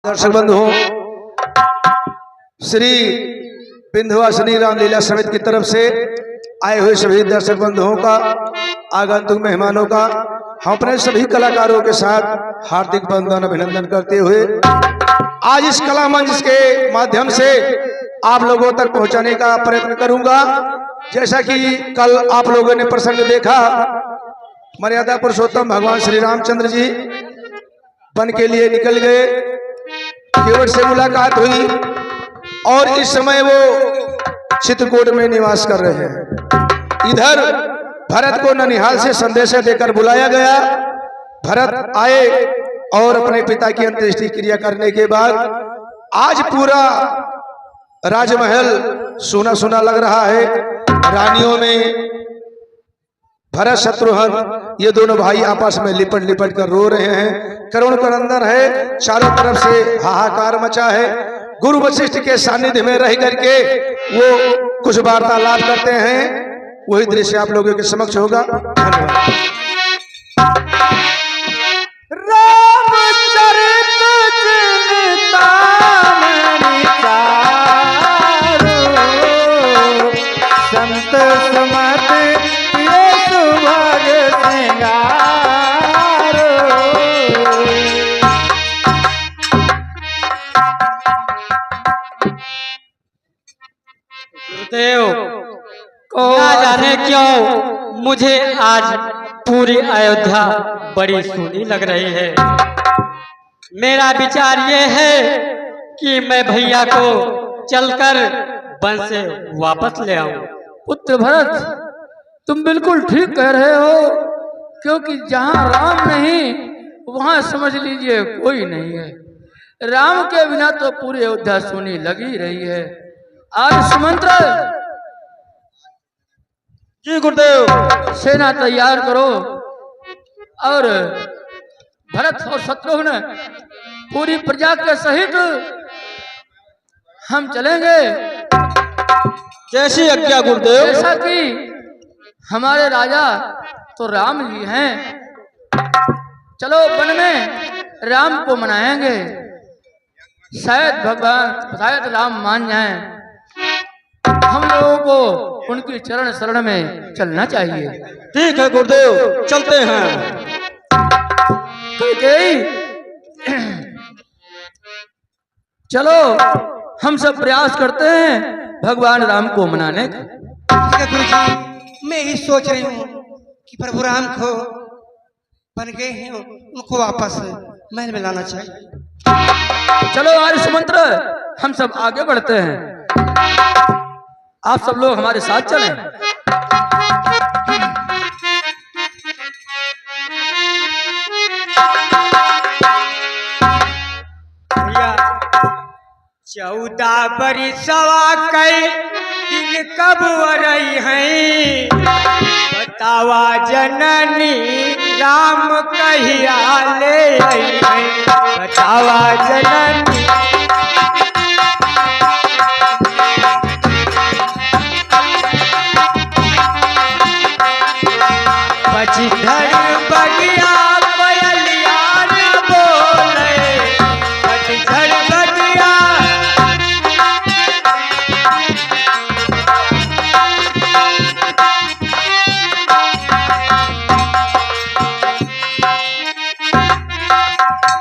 दर्शक बंधुओं, श्री विंध्यवासिनी रामलीला समिति की तरफ से आए हुए सभी दर्शक बंधुओं का, आगंतुक मेहमानों का हम अपने सभी कलाकारों के साथ हार्दिक वंदन अभिनंदन करते हुए आज इस कला मंच के माध्यम से आप लोगों तक पहुंचाने का प्रयत्न करूंगा। जैसा कि कल आप लोगों ने प्रसंग देखा, मर्यादा पुरुषोत्तम भगवान श्री रामचंद्र जी वन के लिए निकल गए, केवट से मुलाकात हुई और इस समय वो चित्रकूट में निवास कर रहे हैं। इधर भरत को ननिहाल से संदेश देकर बुलाया गया। भरत आए और अपने पिता की अंत्येष्टि क्रिया करने के बाद आज पूरा राजमहल सुना सुना लग रहा है। रानियों में भरत शत्रुघ्न ये दोनों भाई आपस में लिपट लिपट कर रो रहे हैं। करुण करंदन है, चारों तरफ से हाहाकार मचा है। गुरु वशिष्ठ के सानिध्य में रह करके वो कुछ वार्तालाप करते हैं, वही दृश्य आप लोगों के समक्ष होगा। धन्यवाद। गुरुदेव को ना जाने क्यों मुझे आज पूरी अयोध्या बड़ी सूनी लग रही है। मेरा विचार ये है कि मैं भैया को चलकर वन से वापस ले आऊं। पुत्र भरत, तुम बिल्कुल ठीक कह रहे हो, क्योंकि जहां राम नहीं वहां समझ लीजिए कोई नहीं है। राम के बिना तो पूरी अयोध्या सूनी लगी रही है। आज सुमंत्र जी गुरुदेव, सेना तैयार करो और भरत और शत्रुघ्न पूरी प्रजा के सहित हम चलेंगे। जैसी आज्ञा गुरुदेव। जैसा कि हमारे राजा तो राम जी हैं, चलो वन में राम को मनाएंगे। शायद राम मान जाएं। हम लोगों को उनकी चरण शरण में चलना चाहिए। ठीक है गुरुदेव, चलते हैं। चलो हम सब प्रयास करते हैं भगवान राम को मनाने का। ठीक है गुरुजी, मैं ही सोच रही हूँ कि प्रभु राम को बन गए हैं, उनको वापस महल में लाना चाहिए। चलो आर्य सुमंत्र, हम सब आगे बढ़ते हैं। आप सब लोग हमारे साथ चलें। भैया 14 बरिसवा कई दिन कब रही हैं, बतावा जननी राम कहिया ले आई हैं, बतावा जननी। पचधर बगिया कोयलिया न बोले, पचधर बगिया।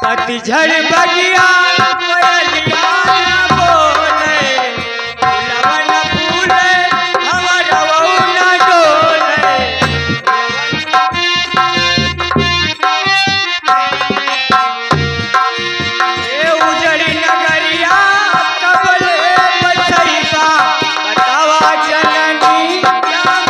पतझड़ बगिया कोयलिया न बोले, फूलवन फूले हमर वहु न डोले। ए उजड़ी नगरिया कबले बचैबा, बतावा जननी राम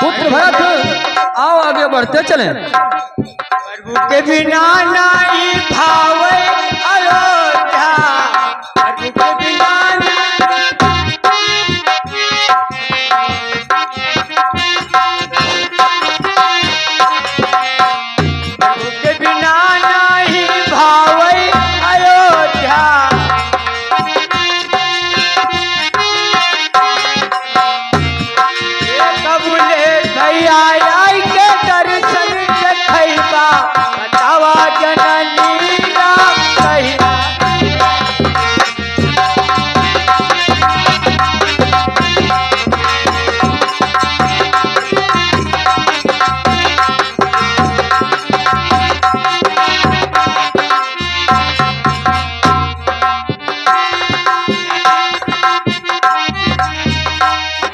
पुत्र भरत, आओ आगे बढ़ते चलें। प्रभु के बिना नहीं भावे अयोध्या, प्रभु के बिना प्रभु के बिना नहीं भावे अयोध्या।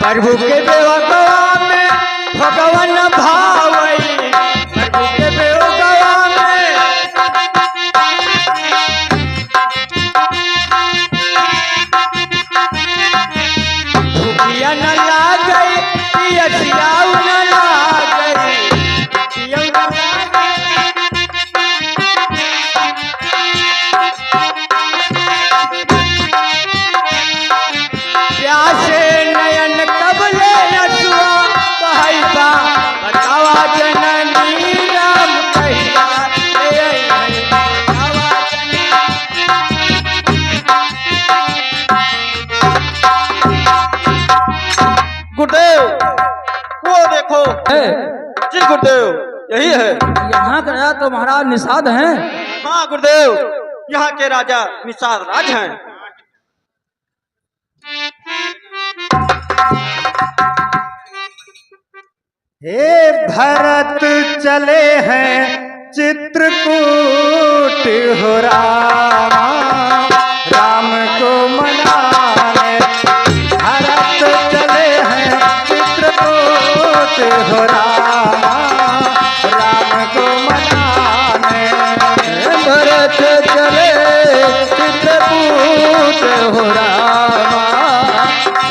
प्रभु के बेवकवा में भगवान भावई, प्रभु के बेवकवा में भूखिया न लागई, पियसिया न लागई, पियौ न लागई। प्यासे नयन कबले अथुआ कहैबा, बतावा जननी राम कहिया ले आई, बतावा गुरुदेव वो देखो। है जी गुरुदेव यही है। यहाँ का राजा तो महाराज निषाद हैं। हाँ गुरुदेव यहाँ के राजा निषाद राज हैं। हे भरत चले हैं चित्रकूट हो रामा, राम को मनाने। भरत चले हैं चित्रकूट हो रामा, राम को मनाने। भरत चले चित्रकूट हो रामा,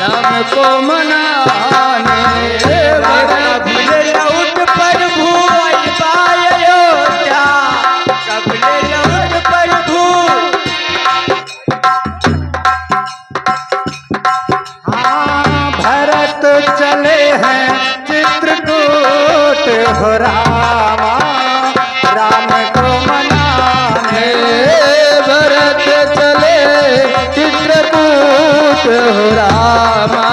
राम को मनाने। कबले लौट प्रभु अइबा अयोध्या, कबले लौट प्रभु। हाँ भरत चले हैं चित्रकूट हो रामा, राम को मनाने। भरत चले चित्रकूट हो रामा,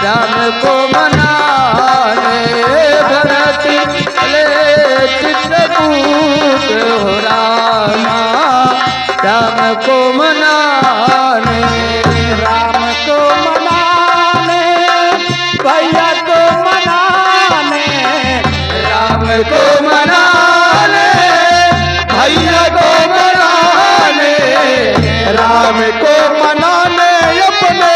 राम को मनाने। भरत चले चित्रकूट हो रामा, राम को मनाने। राम को मनाने, भैया को मनाने। राम को मनाने, भैया को मनाने। राम को मनाने, अपने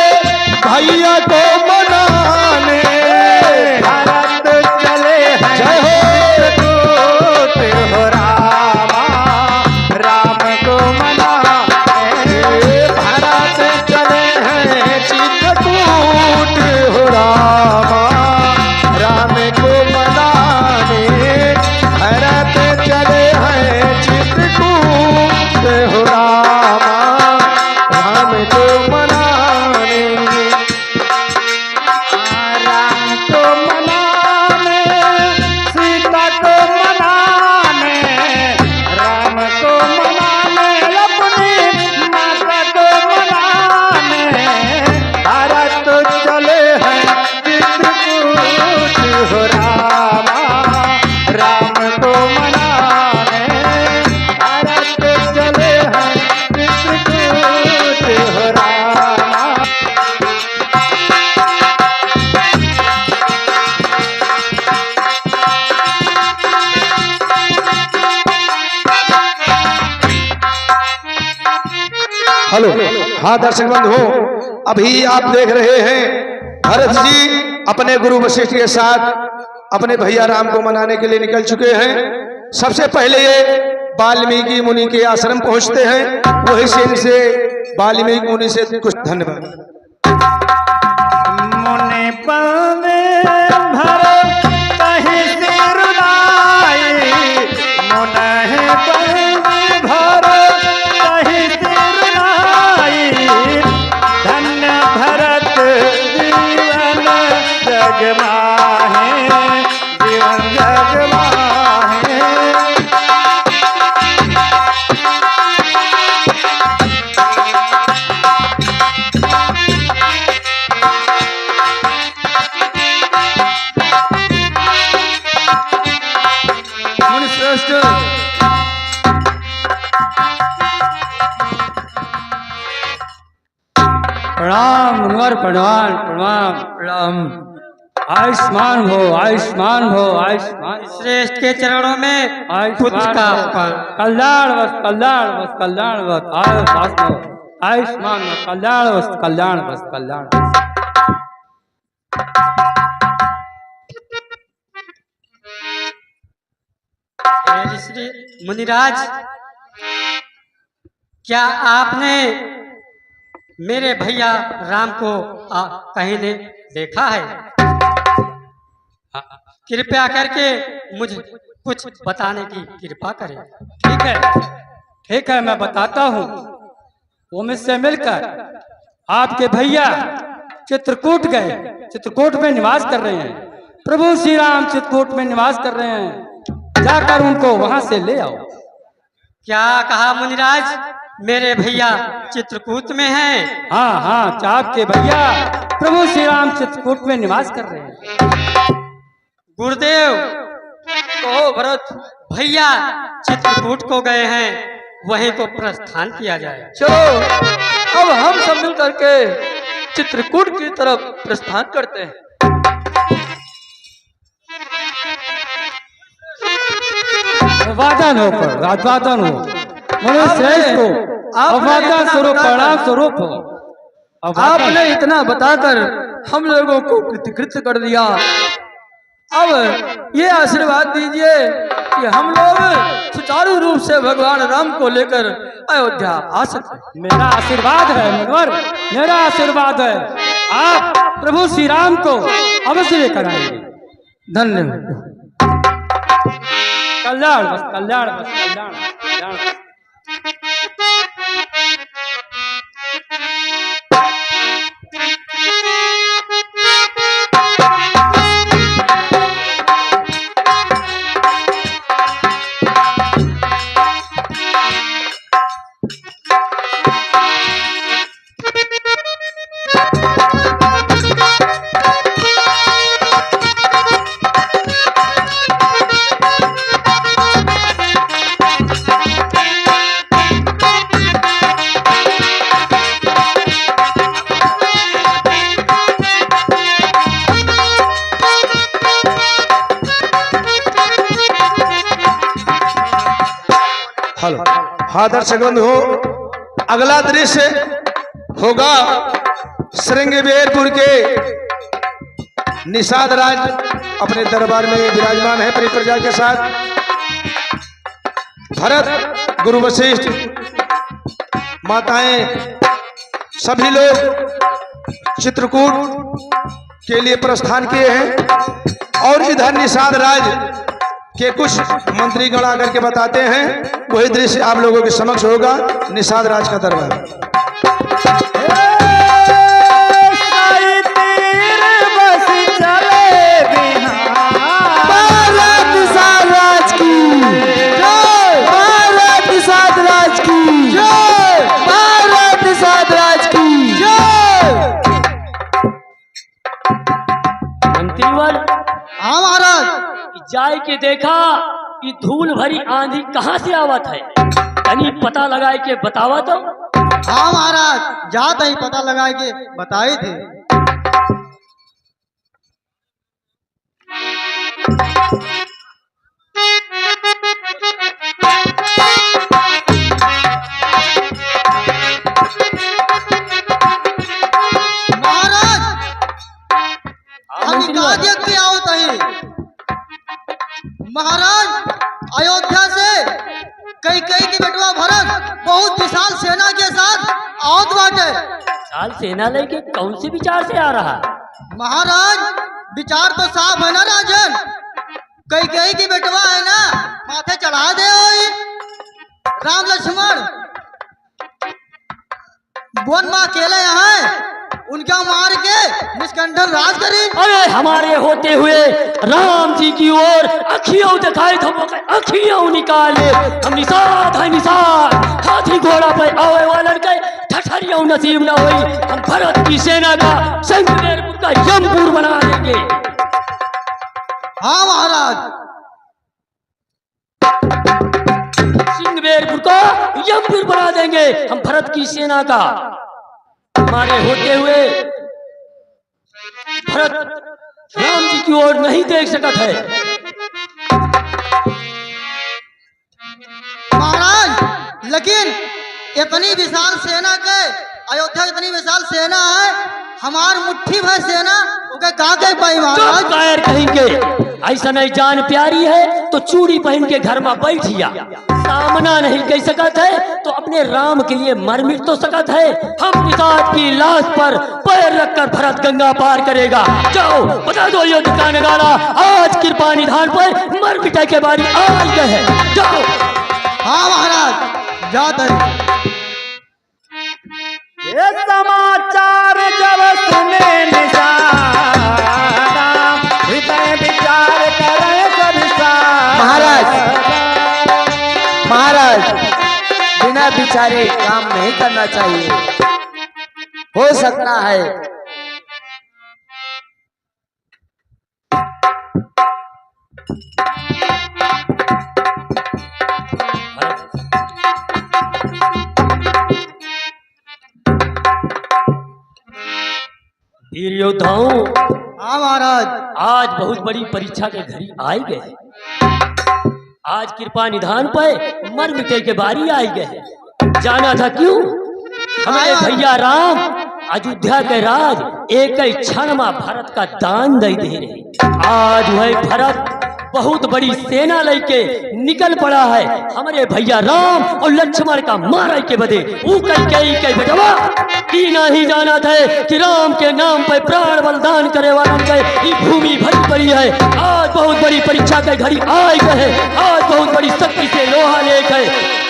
भैया को मनाने। भरत चले हैं चित्रकूट हो रामा, राम को मनाने। भरत चले हैं चित्रकूट हो रामा, राम को मनाने। भरत चले हैं चित्रकूट हो रामा, राम को मनाने। राम को मनाने, सीता को मनाने। राम को मनाने, अपनी माता को मनाने। भरत चले हैं चित्रकूट हो रामा, राम को मनाने। भरत चले हैं चित्रकूट हो रामा। हेलो हाँ दर्शक बंधु, अभी आप देख रहे हैं भरत जी अपने गुरु वशिष्ठ के साथ अपने भैया राम को मनाने के लिए निकल चुके हैं। सबसे पहले ये वाल्मीकि मुनि के आश्रम पहुंचते हैं। वही से इनसे वाल्मीकि मुनि से कुछ धन्यवाद। मुनि पावे भरत कहीं सिर नाई, मुनि पावे भरत कहीं सिर नाई। धन्य भरत जीवन जग माहे, जीवन जग माहे। मुनि श्रेष्ठ प्रणाम मुनवर, प्रणाम प्रणाम प्रणाम। आयुष्मान हो, आयुष्मान हो, आयुष्मान। श्रेष्ठ के चरणों में पुत्र का कल्याण बस, कल्याण बस, कल्याण बस। आयुष्मान हो, कल्याण बस, कल्याण बस, कल्याण बस। श्री मुनिराज, क्या आपने मेरे भैया राम को कहीं ने देखा है? कृपया करके मुझे कुछ बताने की कृपा करें। ठीक है, मैं बताता हूँ। वो मुझसे मिलकर आपके भैया चित्रकूट गए, चित्रकूट में निवास कर रहे हैं। प्रभु श्री राम चित्रकूट में निवास कर रहे हैं, जाकर उनको वहां से ले आओ। क्या कहा मुनिराज? मेरे भैया चित्रकूट में हैं? हाँ, आपके भैया प्रभु श्री राम चित्रकूट में निवास कर रहे हैं। गुरुदेव, कहो भरत। भैया चित्रकूट को गए हैं, वहीं को प्रस्थान किया जाए। चलो अब हम सब मिल करके चित्रकूट की तरफ प्रस्थान करते हैं। अभिवादन हो, अभिवादन हो मनुष्य श्रेष्ठ को, अभिवादन स्वरूप, प्रणाम स्वरूप हो। आपने इतना बताकर हम लोगों को कृतकृत्य कर दिया। अब ये आशीर्वाद दीजिए कि हम लोग सुचारू रूप से भगवान राम को लेकर अयोध्या आ सके। मेरा आशीर्वाद है मुनिवर, मेरा आशीर्वाद है। आप प्रभु श्री राम को अवश्य लेकर आएंगे। धन्यवाद। कल्याण बस, कल्याण बस, कल्याण, कल्याण बस। हेलो, हाँ दर्शक बंधु, अगला दृश्य होगा श्रृंगवेरपुर के निषाद राज अपने दरबार में विराजमान है अपनी प्रजा के साथ। भरत, गुरु वशिष्ठ, माताएं सभी लोग चित्रकूट के लिए प्रस्थान किए हैं और इधर निषाद राज के कुछ मंत्रीगण आकर के बताते हैं। वही दृश्य आप लोगों के समक्ष होगा, निषाद राज का दरबार। हाँ महाराज, जाय के देखा कि धूल भरी आंधी कहाँ से आवत है, तनी पता लगाए के बतावा तो। हाँ महाराज, जाते ही पता लगा के बताए थे। महाराज, अभी कहा देख के आओ तही। महाराज, अयोध्या से कई की बेटवा भरत बहुत विशाल सेना के साथ आवत बाटे। विशाल सेना लेके कौन से विचार से आ रहा? महाराज, विचार तो साफ है ना राजन। कई की बेटवा है ना, माथे चढ़ा दे होई। राम लक्ष्मण वन माँ अकेले हैं, उनका मार के निष्कंठन राज करी। अरे हमारे होते हुए राम जी की ओर अखियों दिखाई तो अखियों निकाले। हम निषाद है निषाद, हाथी घोड़ा पे आवे वाला के ठठरियों नसीब न हुई। हम भरत की सेना का शंकरपुर का यमपुर बना देंगे। हाँ महाराज, सिंहवेरपुर को यमपुर बना देंगे हम भरत की सेना का। हमारे होते हुए भरत राम जी की ओर नहीं देख सकता है। महाराज, लेकिन इतनी विशाल सेना के, अयोध्या इतनी विशाल सेना है, हमार मुट्ठी भर से है ना ओके का के पाई चुप महाराज। कायर कहेंगे। ऐसा नहीं जान प्यारी है तो चूड़ी पहन के घर में बैठिया। सामना नहीं कह सकत है तो अपने राम के लिए मर मिट तो सकत है। हम निषाद की लाश पर पैर रखकर भरत गंगा पार करेगा। जाओ बता दो युद्ध का नगाड़ा, आज कृपा निधान पर मर मिटे के बारी आ गए है। जाओ। हाँ महाराज जाते हैं। ये समाचार जब सुने निशाना, हृदय विचार करे सब सारा। महाराज बिना विचारे काम नहीं करना चाहिए। हो सकता है वीर योद्धाओं, हाँ महाराज। आज बहुत बड़ी परीक्षा के घड़ी आई गए। आज कृपा निधान पर मर मिटे के बारी आई गए। जाना था क्यों? हमारे भैया राम अयोध्या के राज एक ही क्षण में भारत का दान दे दे रहे। आज वह भरत बहुत बड़ी सेना लेके निकल पड़ा है। हमारे भैया राम और लक्ष्मण का मारे के बदे वो कई बेटवा की नहीं जाना था कि राम के नाम पर प्राण बलिदान करे वाला ये भूमि भरी पड़ी है। आज बहुत बड़ी परीक्षा के घड़ी आई है। आज बहुत बड़ी शक्ति से लोहा लेक है।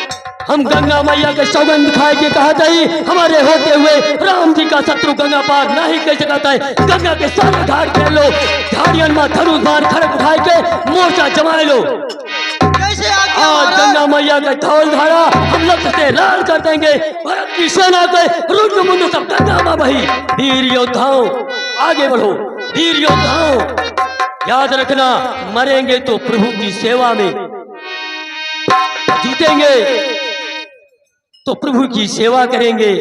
हम गंगा मैया के सौगंध खाए के कहा जाए हमारे होते हुए राम जी का शत्रु गंगा पार नहीं कर सकता है। गंगा के सारे घाट खेल लो, घाड़ियन में धनुष बाण खड़क उठाए के मोर्चा जमाए लो। कैसे आज गंगा मैया के धौल धारा हम लोग से लाल कर देंगे। भारत की सेना के रुंड मुंड सब गंगा में बही। वीर योद्धाओं आगे बढ़ो। वीर योद्धाओं याद रखना, मरेंगे तो प्रभु की सेवा में, जीतेंगे तो प्रभु की सेवा करेंगे,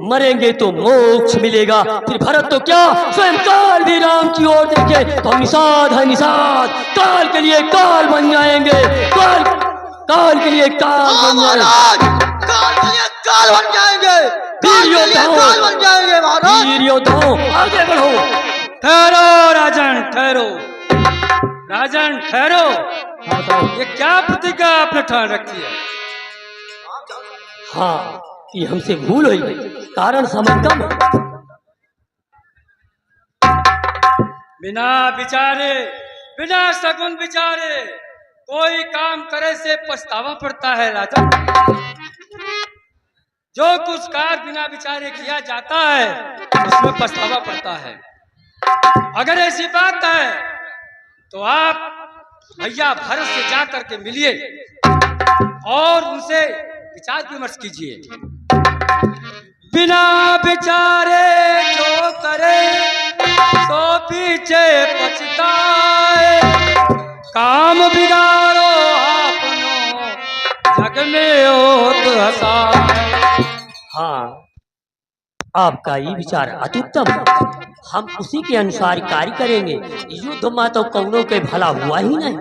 मरेंगे तो मोक्ष मिलेगा। फिर भरत तो क्या स्वयं काल भी राम की ओर देखे तो निषाद है निषाद। काल के लिए काल बन जाएंगे। काल के लिए काल बन जाएंगे। काल के लिए काल बन जाएंगे। वीर योद्धाओं, काल बन जाएंगे महाराज। वीर योद्धाओं आगे बढ़ो। ठहरो राजन, ठहरो राजन, ठहरो। ये क्या प्रतिज्ञा आपने ठान रखी है? हाँ, ये हमसे भूल हुई, कारण समय कम है। बिना विचारे, बिना सगुन विचारे कोई काम करे से पछतावा पड़ता है राजा। जो कुछ कार्य बिना विचारे किया जाता है उसमें पछतावा पड़ता है। अगर ऐसी बात है तो आप भैया भरत से जा करके मिलिए और उनसे विचार विमर्श कीजिए। बिना विचारे जो करे तो पीछे पछताए। काम बिगाड़ो आपनो जग में होत हंसाए। हाँ, आपका ये विचार अत्युत्तम है। हम उसी के अनुसार कार्य करेंगे। युद्ध में तो कौनों के भला हुआ ही नहीं।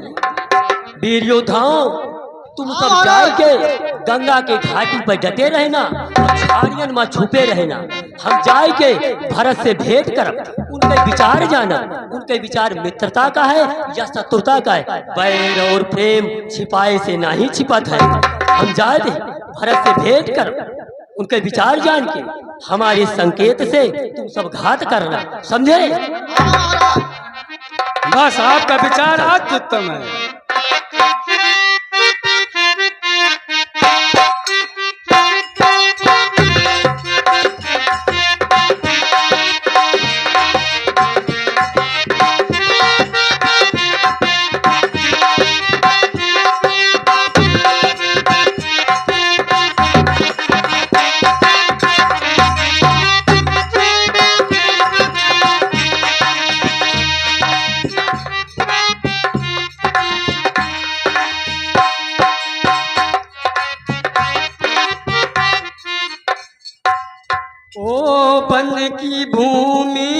वीर योद्धाओं, तुम सब जाके गंगा के घाटी पर डटे रहना और झाड़ियन में छुपे रहना। हम जाके भरत से भेंट कर उनके विचार जाना। उनके विचार मित्रता का है या शत्रुता का है। बैर और प्रेम छिपाए से नहीं छिपत है। हम जाए भरत से भेंट कर उनके विचार जान के हमारे संकेत से तुम सब घात करना, समझे? बस आपका विचार अत्युत्तम है। ओ बन की भूमि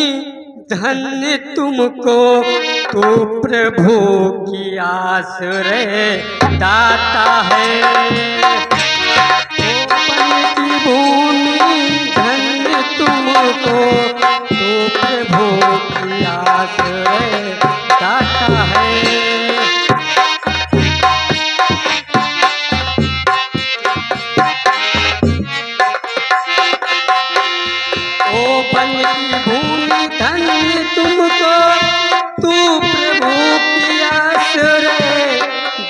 धन्य तुमको, तू प्रभु की आश्रय दाता है। ओ बन की भूमि धन्य तुमको, तू की भूमि धन्य तुमको, तू प्रभु की आश्रय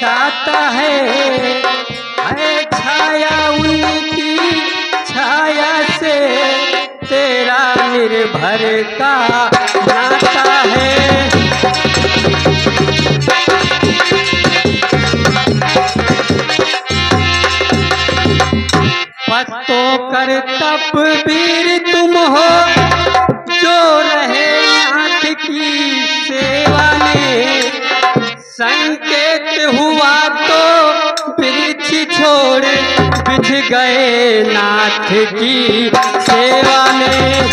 दाता है छाया उनकी छाया से तेरा निर्भर का नाता है। पत्तों कर तप वीर तुम हो, जो रहे नाथ की सेवा में, संकेत हुआ तो वृक्ष छोड़ बिछ गए नाथ की सेवा में।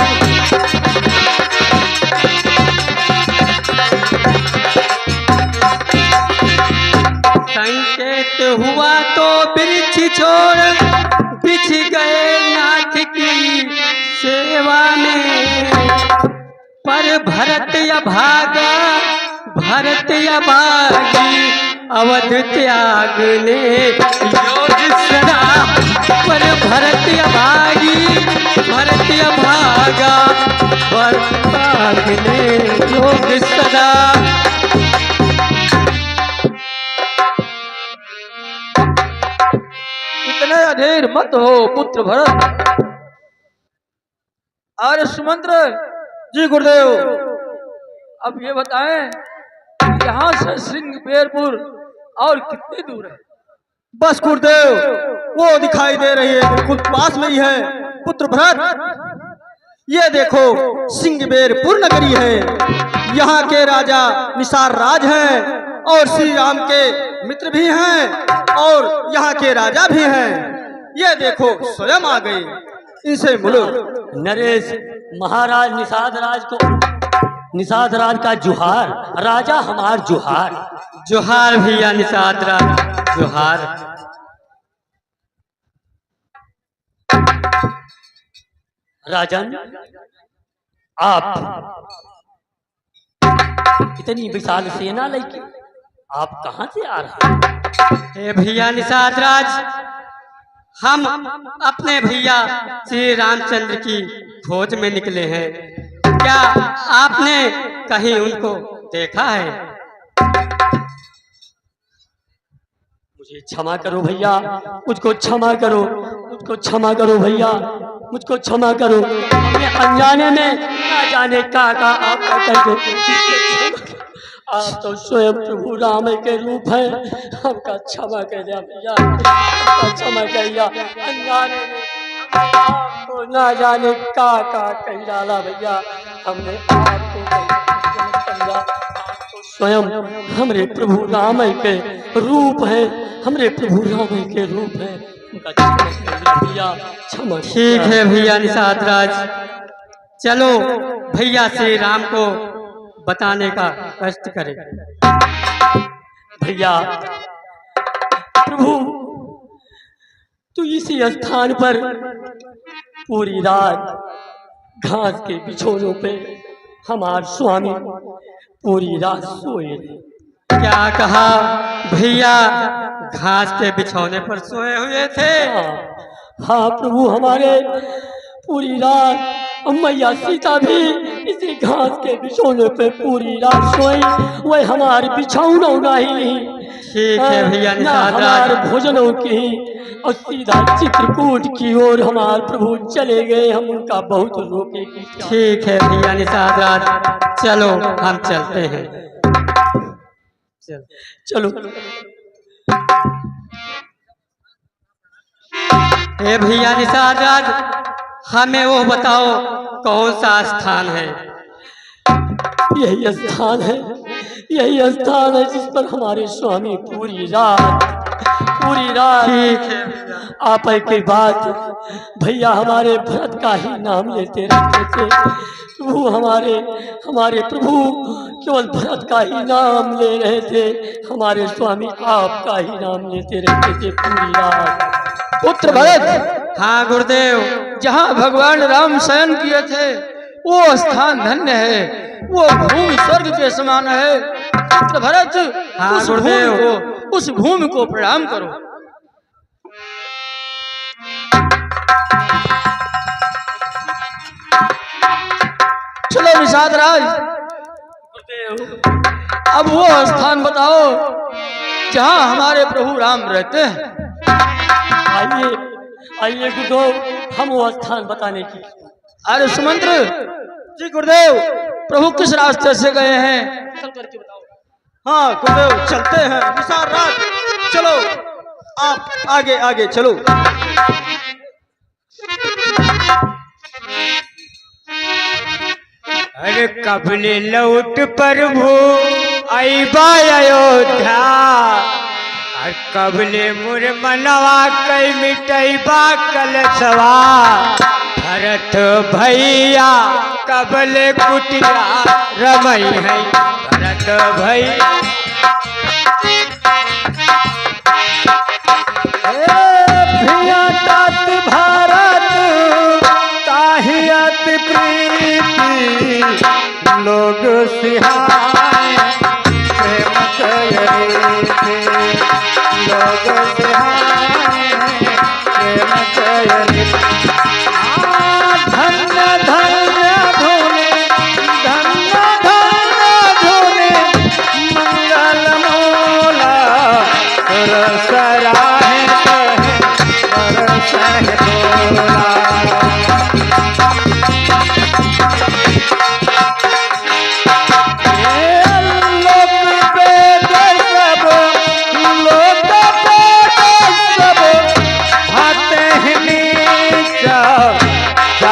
संकेत हुआ तो वृक्ष छोड़ बिछ गए नाथ की सेवा में। पर भरत अभागा भरत अभागी अवध त्याग ने योग सदा, पर भरत अभागी भरत अभागा भरत त्याग ने योग सदा। इतने अधीर मत हो पुत्र भरत। आर्य सुमंत्र जी गुरुदेव। अब ये बताएं यहाँ से सिंहबेरपुर और कितनी दूर है? बस गुरुदेव, वो दिखाई दे रही है, बिल्कुल पास में ही है पुत्र भरत। ये देखो सिंहबेरपुर नगरी है, यहाँ के राजा निसार राज हैं और श्री राम के मित्र भी हैं और यहाँ के राजा भी हैं। ये देखो स्वयं आ गए, इनसे मिलो। नरेश, महाराज निषाद राज का जुहार, राजा हमार जुहार। जोहार भैया निषाद राज, जोहार। राजन, आप इतनी विशाल सेना लेके आप कहां से आ रहे हैं? हे भैया निषाद राज, हम अपने भैया श्री रामचंद्र की खोज में निकले हैं। क्या आपने कहीं उनको देखा है? मुझे क्षमा करो भैया, मुझको क्षमा करो, मुझको क्षमा करो भैया, मुझको क्षमा करो। हमने अनजाने में ना जाने का आपका करके, आप तो स्वयं प्रभु राम के रूप हैं, हमका क्षमा कर दिया भैया, हमका क्षमा कर दिया। अनजाने में आपको ना जाने का कही डाला भैया, हमने आपको गलत समझा। आप तो स्वयं हमरे प्रभु राम के रूप है, हमरे प्रभु राम के रूप है, उनका क्षमा कर दिया भैया, क्षमा। ठीक है भैया निषाद राज, चलो भैया श्री राम को बताने का कष्ट करें। भैया प्रभु, तू इसी स्थान पर पूरी रात घास के बिछोनों पे हमार स्वामी पूरी रात सोए। क्या कहा भैया? घास के बिछौने पर सोए हुए थे? हाँ प्रभु, हमारे पूरी रात मैया सीता भी इसी घास के बिछौने पे पूरी रात सोई, वह हमारे बिछौनों का ही ठीक है भैया निषाद राज, भोजनों की और सीधा चित्रकूट की ओर हमारे प्रभु चले गए। हम उनका बहुत रोके की। ठीक है भैया निषाद राज, चलो हम चलते हैं। चलो। हे भैया निषाद राज, हमें वो बताओ कौन सा स्थान है? यही स्थान है, यही स्थान है जिस पर हमारे स्वामी पूरी रात ठीक है आप के बाद भैया हमारे भरत का ही नाम लेते रहते थे। प्रभु हमारे प्रभु केवल भरत का ही नाम ले रहे थे, हमारे स्वामी आपका ही नाम लेते रहते थे पूरी रात। पुत्र भरत, हाँ गुरुदेव, जहाँ भगवान राम शयन किए थे वो स्थान धन्य है, वो भूमि स्वर्ग के समान है। पुत्र भरत, हाँ गुरुदेव, उस भूमि को प्रणाम करो। बोलो निषाद राज, अब वो स्थान बताओ जहाँ हमारे प्रभु राम रहते हैं। आइए आइए गुरुदेव, हम वो स्थान बताने की। अरे सुमंत्र जी, गुरुदेव प्रभु किस रास्ते से गए हैं? चल करके बताओ। हाँ गुरुदेव चलते हैं। निषाद राज चलो, आप आगे आगे चलो। अरे कबले लौट प्रभु आईबा अयोध्या, और कबले मुर मनवा कई मिटैबा कलशवा, भरत भैया कबले कुटिया रमई है, भरत भैया भारत ताहियत प्रीति लोग सिहाय, प्रेम कयरे लोग सिहाय, प्रेम कयरे। धन्य धन्य धुने, धन्य धन्य धुने, मंगल मोला सराहे सह बोला।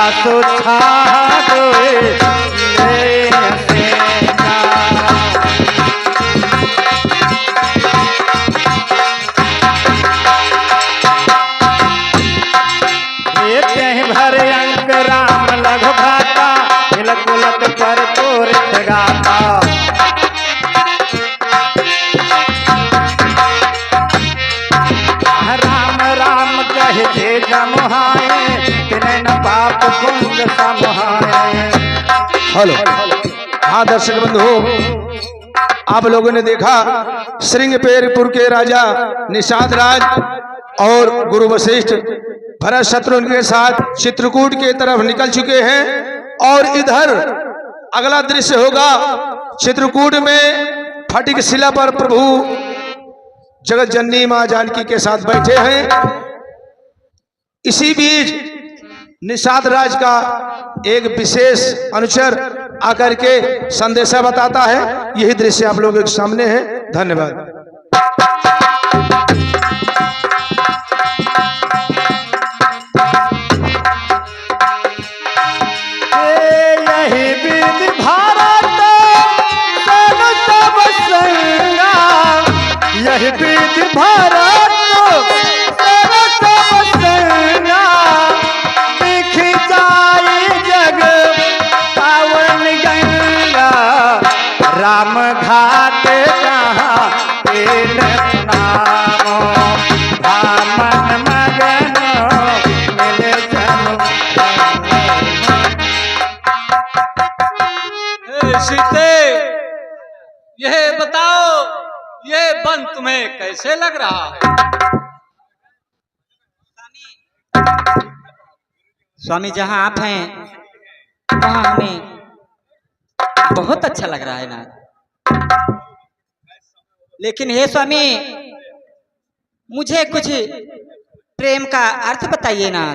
तो छा भर अंक राम लघु भाता, तिलक उलक पर तोर गाता। राम राम कहे जे जमुहाए, तिन्हें न पाप पुण्य समुहाए। हेलो, हाँ दर्शक बंधु, आप लोगों ने देखा श्रृंगपेरपुर के राजा निषाद राज और गुरु वशिष्ठ भरत शत्रुघ्न के साथ चित्रकूट के तरफ निकल चुके हैं। और इधर अगला दृश्य होगा चित्रकूट में फटिक शिला पर प्रभु जगत जननी मां जानकी के साथ बैठे हैं। इसी बीच निषाद राज का एक विशेष अनुचर आकर के संदेशा बताता है। यही दृश्य आप लोगों के सामने है। धन्यवाद। यही विधि भारत सन सब संगा, यही विधि भारत सन सब संगा, दिख जाई जग पावन गंगा, राम घाट कहाँ तेल नामो, भामन मगन मिले जनु। सीते, यह बताओ ये वन तुम्हें कैसे लग रहा है? स्वामी जहाँ आप हैं वहाँ हमें बहुत अच्छा लग रहा है ना, लेकिन हे स्वामी मुझे कुछ प्रेम का अर्थ बताइए ना।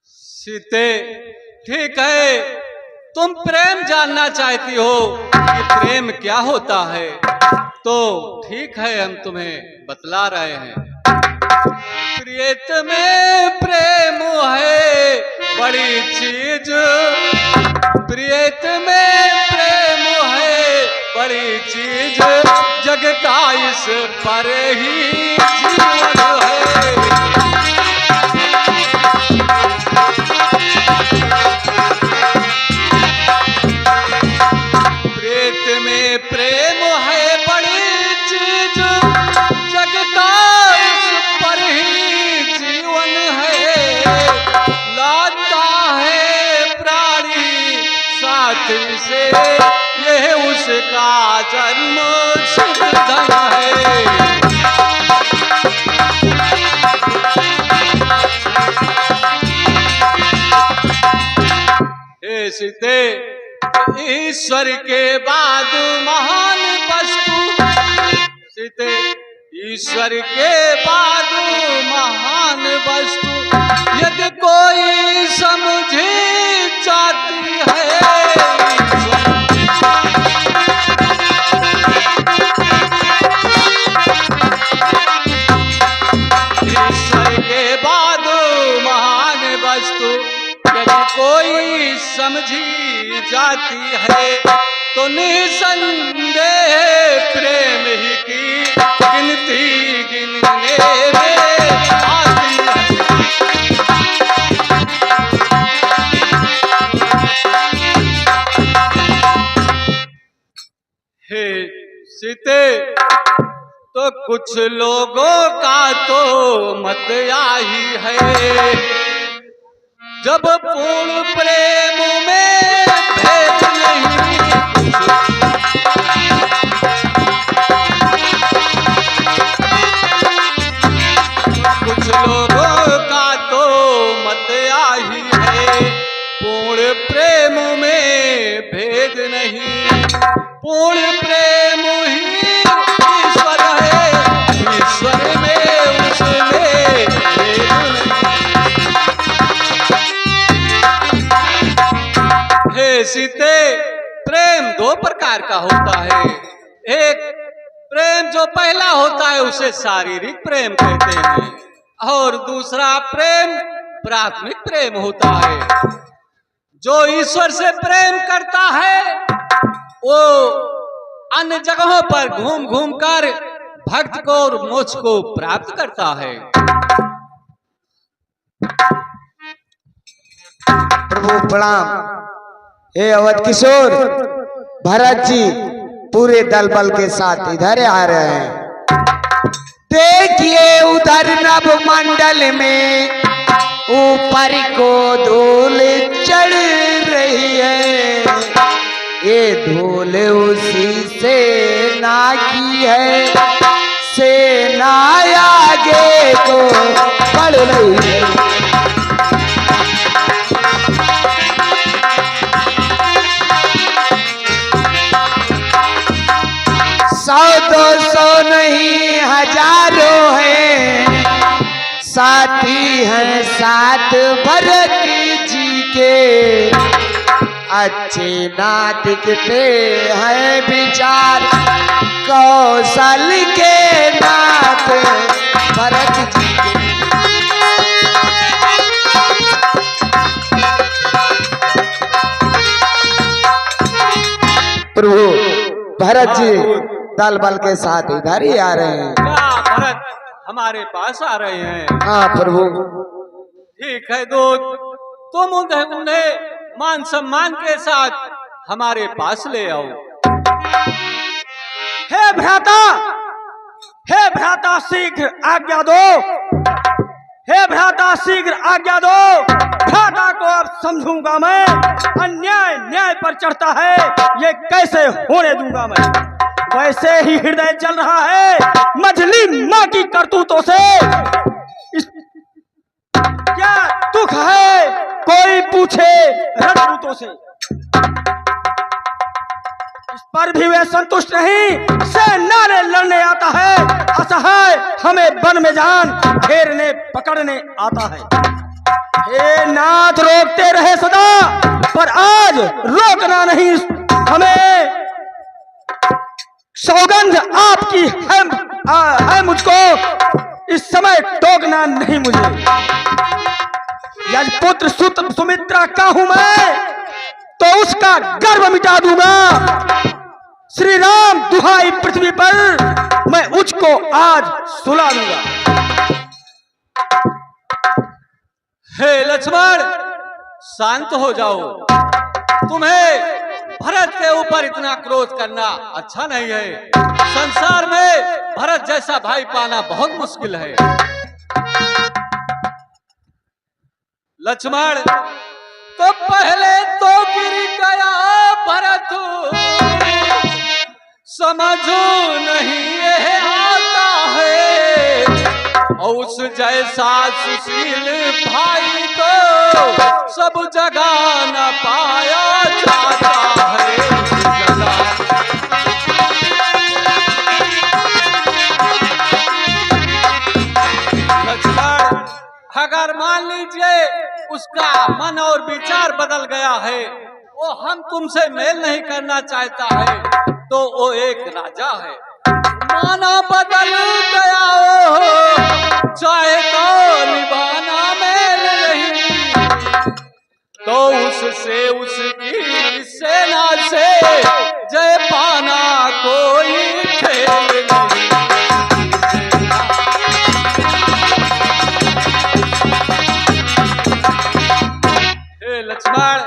सीते, ठीक है, तुम प्रेम जानना चाहती हो कि प्रेम क्या होता है, तो ठीक है, हम तुम्हें बतला रहे हैं। प्रियत में प्रेम है बड़ी चीज, प्रियत में प्रेम है बड़ी चीज, जग का इस पर ही जीवन है। प्रीत में प्रेम है बड़ी चीज, जग का इस पर ही जीवन है। लाता है प्राणी साथ से, यह उसका जन्म सिद्धन है। हे सीते, ईश्वर के बाद महान वस्तु सीते, ईश्वर के बाद महान वस्तु यदि कोई समझी जाती है, ईश्वर के बाद महान वस्तु यदि कोई समझी जाती है, तो निसंदेह प्रेम ही की गिनती गिनने में आती है। हे सीते, तो कुछ लोगों का तो मत आई है, जब पूर्ण प्रेम में भेद नहीं, कुछ लोगों का तो मत आई है, पूर्ण प्रेम में भेद नहीं, पूर्ण प्रेम ही ईश्वर है, ईश्वर में उसमें भेद नहीं। हे सीते, प्रेम दो प्रकार का होता है। एक प्रेम जो पहला होता है उसे शारीरिक प्रेम कहते हैं, और दूसरा प्रेम प्राथमिक प्रेम होता है। जो ईश्वर से प्रेम करता है वो अन्य जगहों पर घूम घूम कर भक्त को और मोक्ष को प्राप्त करता है। प्रभु प्रणाम। हे अवध किशोर, भरत जी पूरे दल बल के साथ इधर आ रहे हैं। देखिए उधर नभ मंडल में ऊपर को धूल चढ़ रही है, ये धूल उसी सेना की है, सेना आगे को बढ़ रही है। सौ दो सौ नहीं हजारों हैं, साथी हैं साथ भरत जी के, अच्छे ना दिखते हैं विचार कौशल के नाथ भरत जी के। प्रभु भरत जी दल बल के साथ इधर ही आ रहे हैं। क्या भरत हमारे पास आ रहे हैं? हाँ प्रभु। ठीक है दूत, तुम उन्हें मान सम्मान के साथ हमारे पास ले आओ। हे भ्राता शीघ्र आज्ञा दो, हे भ्राता शीघ्र आज्ञा दो, भ्राता को अब समझूंगा मैं, अन्याय न्याय पर चढ़ता है ये कैसे होने दूंगा मैं। वैसे ही हृदय चल रहा है मझली माँ की करतूतों से, क्या दुख है कोई पूछे रजपूतों से, इस पर भी वे संतुष्ट नहीं, से नारे लड़ने आता है, असहाय हमें वन में जान घेरने पकड़ने आता है। हे नाथ रोकते रहे सदा, पर आज रोकना नहीं हमें, सौगंध आपकी है मुझको, इस समय टोकना नहीं मुझे। यजपुत्र सुमित्रा का हूं मैं, तो उसका गर्व मिटा दूंगा। श्री राम दुहाई पृथ्वी पर मैं उसको आज सुला दूंगा। हे लक्ष्मण, शांत हो जाओ। तुम्हें भरत के ऊपर इतना क्रोध करना अच्छा नहीं है। संसार में भरत जैसा भाई पाना बहुत मुश्किल है। लक्ष्मण, तो पहले तो गिर गया भरत, समझो नहीं ये आता है, और उस जैसा सुशील भाई तो सब जगह न पाया चाहता है जला। लक्ष्मण, अगर मान लीजिए उसका मन और विचार बदल गया है, वो हम तुमसे मेल नहीं करना चाहता है, तो वो एक राजा है, माना बदल गया हो, चाहे तो निभाना मेल नहीं, तो उससे उसकी सेना से जय पाना कोई खेल नहीं। लक्ष्मण,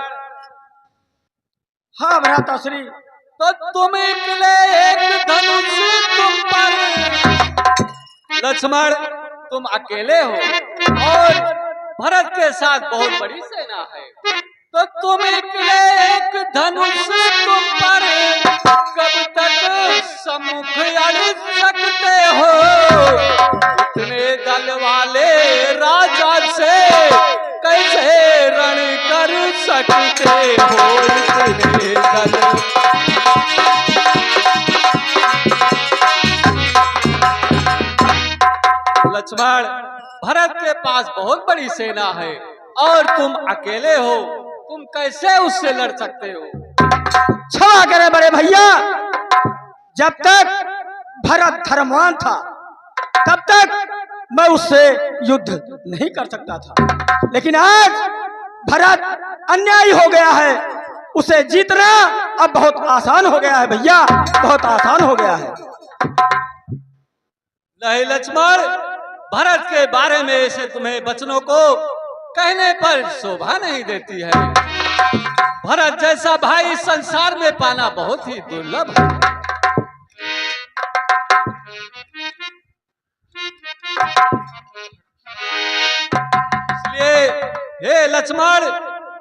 हाँ भ्राताश्री। तो तुम निकले एक धनुष तुम पर। लक्ष्मण, तुम अकेले हो और भरत के साथ बहुत बड़ी सेना है, तो तुम निकले एक धनुष तुम पर, कब तक सम्मुख अड़ सकते हो? इतने दल वाले राजा से कैसे रण कर सकते हो? इतने दल। लक्ष्मण, भरत के पास बहुत बड़ी सेना है और तुम अकेले हो, तुम कैसे उससे लड़ सकते हो? क्षमा करें बड़े भैया, जब तक भरत धर्मवान था तब तक मैं उससे युद्ध नहीं कर सकता था, लेकिन आज भरत अन्यायी हो गया है, उसे जीतना अब बहुत आसान हो गया है भैया, बहुत आसान हो गया है। नहीं लक्ष्मण, भरत के बारे में ऐसे तुम्हें वचनों को कहने पर शोभा नहीं देती है। भरत जैसा भाई संसार में पाना बहुत ही दुर्लभ है। इसलिए हे लक्ष्मण,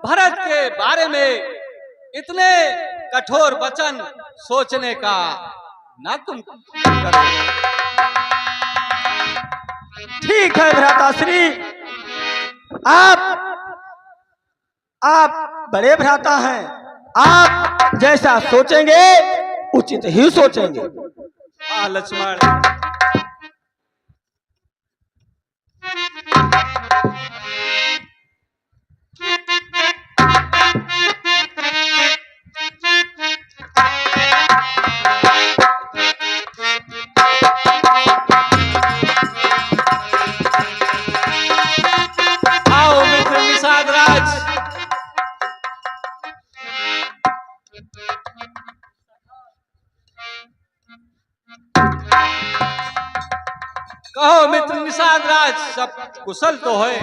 भरत के बारे में इतने कठोर वचन सोचने का ना तुम करो। ठीक है भ्राताश्री, आप बड़े भ्राता हैं, आप जैसा सोचेंगे उचित ही सोचेंगे। हाँ लक्ष्मण, आओ मित्र निषाद राज। कहो मित्र निषाद राज, सब कुशल तो है?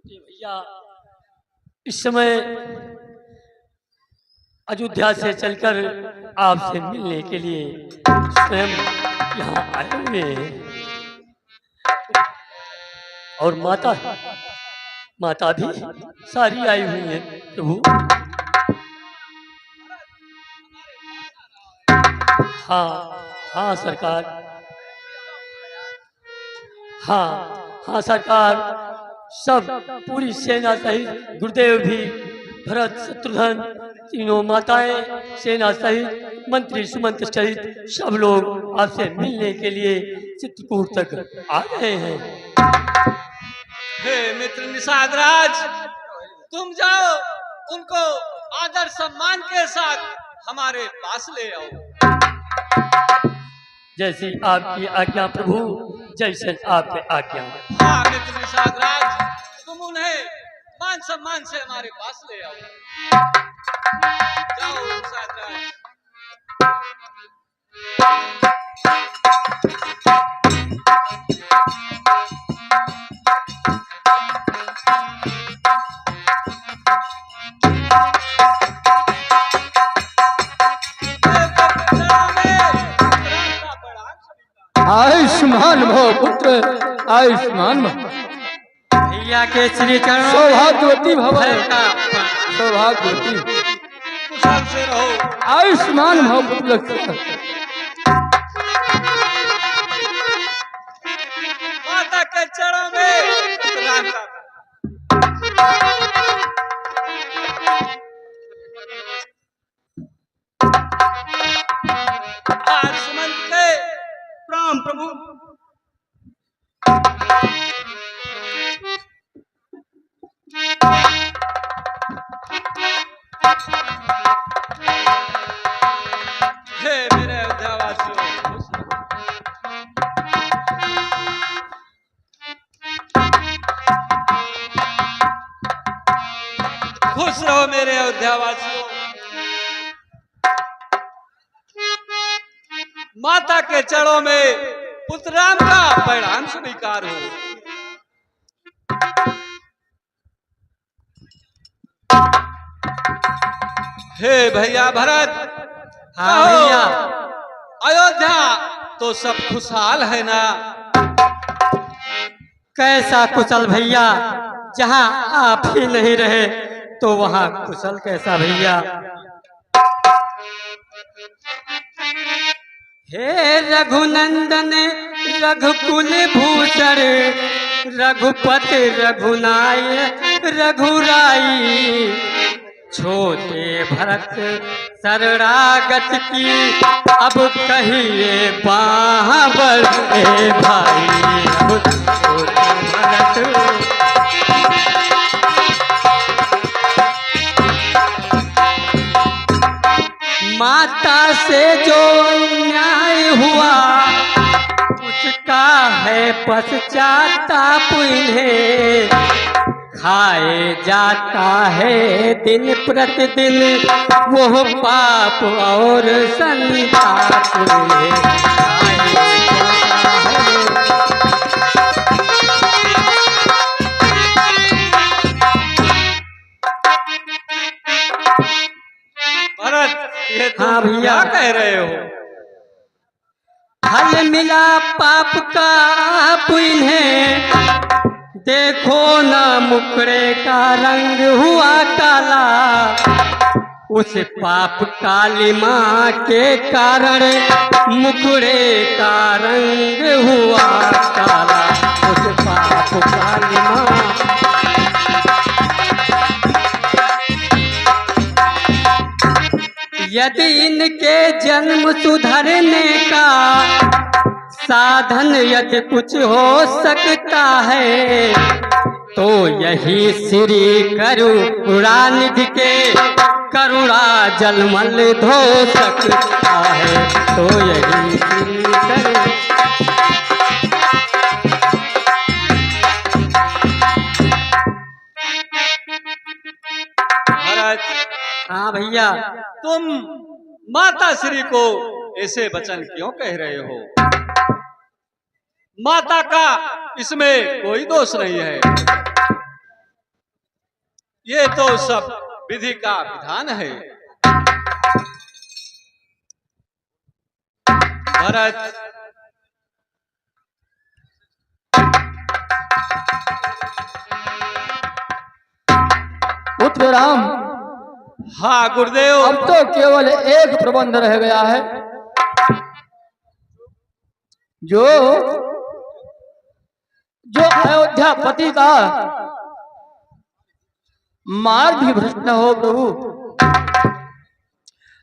भैया, इस समय अयोध्या से चलकर आपसे मिलने के लिए स्वयं यहाँ आए हुए हैं, और माता भी सारी आई हुई है प्रभु। हाँ सरकार, हाँ सरकार, सब पूरी सेना सहित गुरुदेव भी, भरत शत्रुघ्न तीनों माताएं सेना सहित मंत्री सुमंत्री सहित सब लोग आपसे मिलने के लिए चित्रकूट तक आ गए हैं। हे मित्र निषाद राज, तुम जाओ, उनको आदर सम्मान के साथ हमारे पास ले आओ। जैसी आपकी आज्ञा प्रभु, जैसे आपके आज्ञा। हाँ मित्र निषाद राज, तुम उन्हें मान सम्मान से हमारे पास ले आओ। जाओ निषाद राज। आयुष्मान भव पुत्र, आयुष्मान भव। भैया के श्री चरणों सौभाग्यवती भव, में सौभाग्यवती, कुशल से रहो। आयुष्मान भव पुत्र। माता के चरणों में राम का आज सुमंत के प्रणाम प्रभु। हे मेरे अयोध्यावासियों, खुश रहो मेरे अयोध्यावासियों। माता के चरणों में पुत्र राम का परिणाम स्वीकार हो। हे भैया भरत, हाँ भैया। अयोध्या तो सब खुशहाल है ना? कैसा कुशल भैया, जहाँ आप ही नहीं रहे तो वहाँ कुशल कैसा भैया। हे रघुनंदन रघुकुल भूषण रघुपति रघुनायक रघुराई, छोटे भरत शरणागत की अब कहिए बाबर ए भाई। छोटे भरत माता से जो अन्याय हुआ उसका है पश्चाताप इन्हें, खाए जाता है दिन प्रतिदिन वो पाप और संताप इन्हें, खाए जाता है। भरत, ये तुम हाँ भैया। क्या कह रहे हो? फल मिला पाप का आप इन्हें, देखो ना मुकड़े का रंग हुआ काला, उस पाप काली माँ के कारण मुकड़े का रंग हुआ काला, उस पाप काली माँ। यदि इनके जन्म सुधरने का साधन यदि कुछ हो सकता है, तो यही श्री करुणानिधि के करुणा जलमल धो सकता है, तो यही श्री भरत, हाँ भैया। तुम माता श्री को ऐसे वचन क्यों कह रहे हो? माता का इसमें कोई दोष नहीं है, ये तो सब विधि का विधान है। भरत, पुत्र राम, हाँ गुरुदेव। अब तो केवल एक प्रबंध रह गया है, जो अयोध्यापति का मार्ग भी भ्रष्ट न हो प्रभु,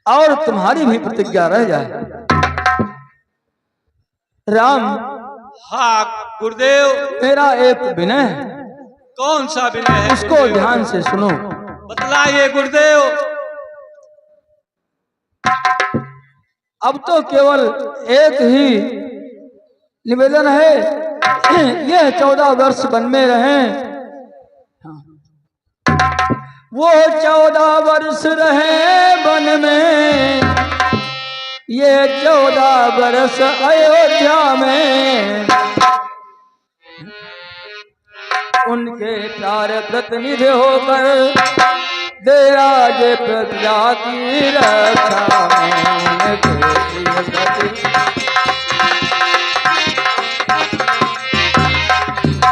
और तुम्हारी भी प्रतिज्ञा रह जाए। राम, हाँ गुरुदेव। मेरा एक विनय है, कौन सा विनय है? उसको गुरुदेव? ध्यान से सुनो। बतलाइए गुरुदेव। अब तो केवल एक ही निवेदन है, यह 14 वर्ष वन में रहे, वो 14 वर्ष रहे वन में, ये 14 वर्ष अयोध्या में, उनके प्यारे प्रतिनिधि होकर दे राज प्रजा की रक्षा में,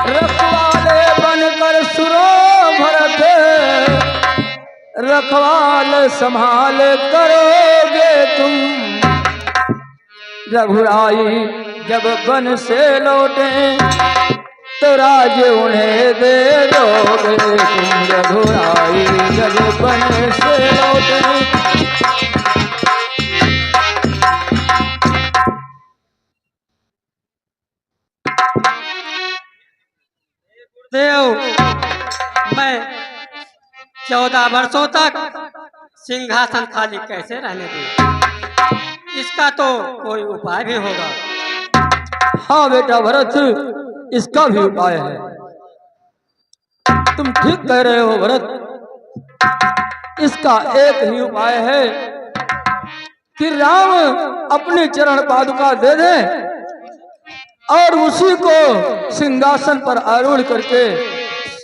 रखवाले बनकर सुरो भरत, रखवाल संभाल करोगे तुम, रघुराई जब वन से लौटे तो राज उन्हें दे दोगे तुम रघुराई जब बन से लौटे। देव, मैं 14 वर्षों तक सिंहासन खाली कैसे रहने दूं? इसका तो कोई उपाय भी होगा। हाँ बेटा भरत, इसका भी उपाय है। तुम ठीक कह रहे हो भरत। इसका एक ही उपाय है कि राम अपनी चरण पादुका दे दे और उसी को सिंहासन पर आरूढ़ करके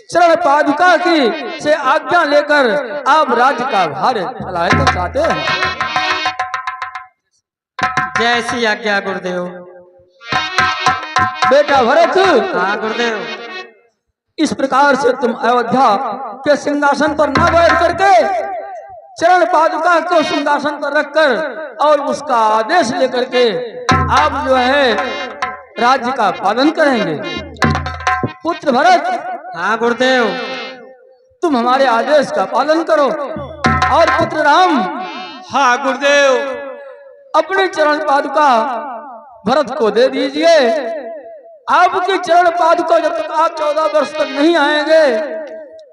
चरण पादुका की से आज्ञा लेकर आप राज्य का भार चलाए तो चाहते हैं। जैसी आज्ञा गुरुदेव। बेटा भरत, हाँ गुरुदेव। इस प्रकार से तुम अयोध्या के सिंहासन पर न बैठ करके चरण पादुका को सिंहासन पर रखकर और उसका आदेश लेकर के आप जो है राज्य का पालन करेंगे। पुत्र भरत, हाँ गुरुदेव। तुम हमारे आदेश का पालन करो और पुत्र राम, हाँ गुरुदेव। अपनी चरण पादुका भरत को दे दीजिए। आपकी चरण पादुका जब तक आप 14 वर्ष तक नहीं आएंगे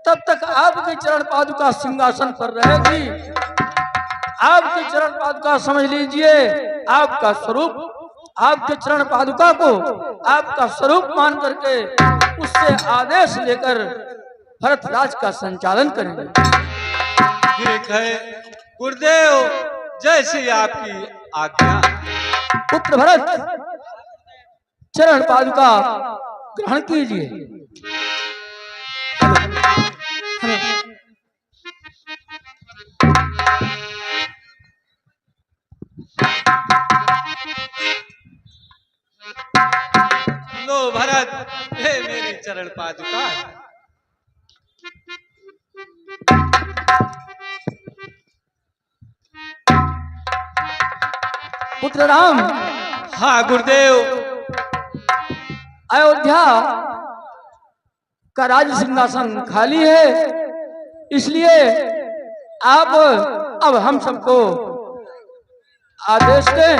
तब तक आपकी चरण पादुका सिंहासन पर रहेगी। आपकी चरण पादुका समझ लीजिए आपका स्वरूप, आपके चरण पादुका को आपका स्वरूप मान करके उससे आदेश लेकर भरत राज का संचालन करेंगे। ठीक है गुरुदेव, जैसी आपकी आज्ञा। पुत्र भरत, चरण पादुका ग्रहण कीजिए। लो भरत, हे मेरी चरण पादुका। पुत्र राम, हाँ गुरुदेव। अयोध्या का राज सिंहासन खाली है, इसलिए आप अब हम सबको आदेश दें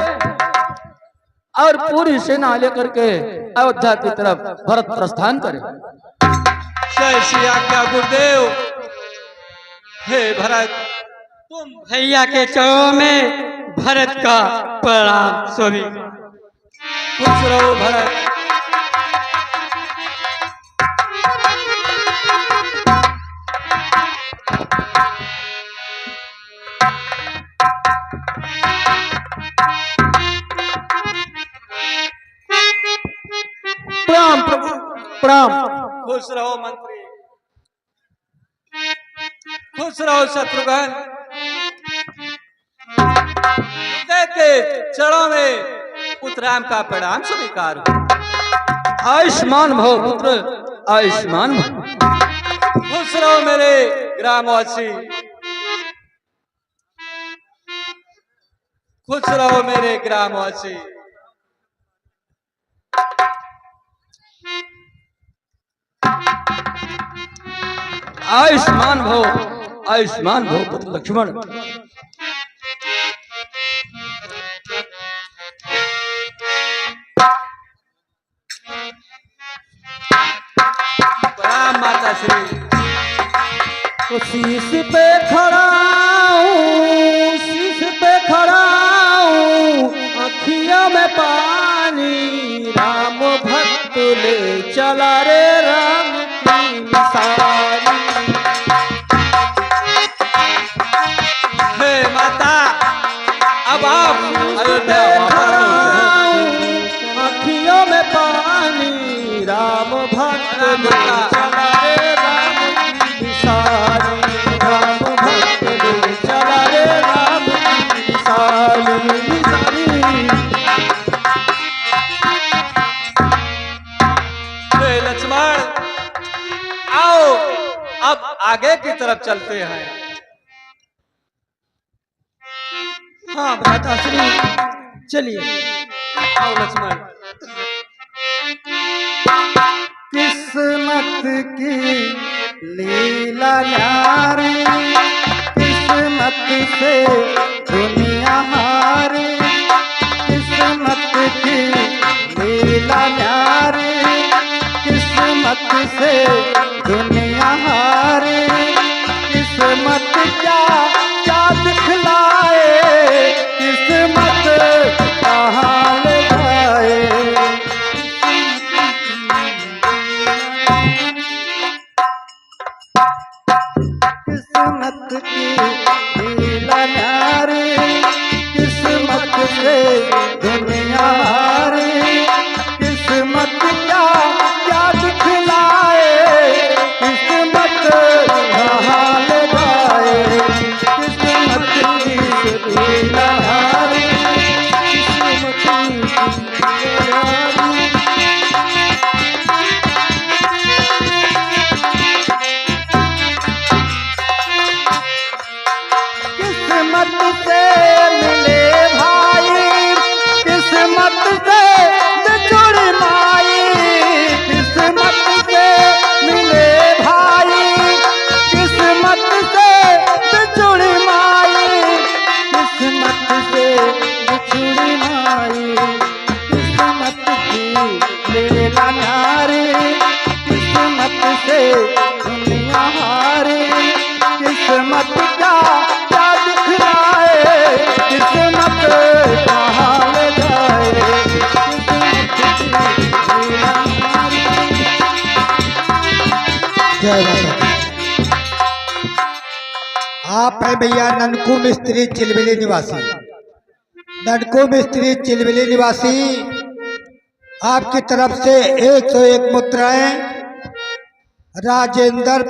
और पूरी सेना लेकर के अयोध्या की तरफ भरत प्रस्थान करें। जैसी आज्ञा गुरुदेव। हे भरत, तुम भैया के चरणों में भरत का प्रणाम सभी। खुश रहो भरत। प्रणाम प्रभु, प्रणाम। खुश रहो मंत्री। खुश रहो शत्रुघ्न। के चरणों में पुत्र राम का प्रणाम स्वीकार हो। आयुष्मान भव पुत्र, आयुष्मान भव। खुश रहो मेरे ग्रामवासी। खुश रहो मेरे ग्रामवासी। आयुष्मान भव, आयुष्मान भव पुत्र लक्ष्मण। प्रणाम माता श्री। तो शीश पे खड़ा हूँ, शीश पे खड़ा हूँ, अखियों में पानी, राम भक्त ले चला रे राम की निशानी। हे माता, अब आप अयोध्या अखियों में पानी, राम भक्त ले चला रे राम की निशानी, राम भक्त ले चला रे राम की निशानी। हे लक्ष्मण, आओ अब आगे की तरफ चलते हैं। हाँ भ्राताश्री, चलिए। आओ लक्ष्मण। किस की लीला न्यारी, किस्मत से दुनिया हारी, किस्मत की लीला न्यारी, किस्मत से दुनिया हारी, किस्मत क्या क्या दिखलाए, किस्मत कहाँ ले जाए। किस्मत की लीला न्यारी, किस्मत से दुनिया हारी, किस्मत क्या क्या दिखलाए, किस्मत कहाँ ले जाए। किस्मत की लीला हारी, किस्मत की लीला हारी। किस्मत से मिले भाई, किस्मत से जुड़ी माई, किस्मत से मिले भाई, किस्मत से जुड़ी माई, किस्मत से जुड़ी माई, किस्मत की लीला न्यारी, किस्मत से दुनिया हारी, किस्मत का क्या दिखलाए, किस्मत कहाँ ले जाए। जय माता। आप है भैया ननकू मिस्त्री चिलबिली निवासी। ननकू मिस्त्री चिलबिली निवासी आपकी तरफ से 101 मुद्राएं राजेंद्र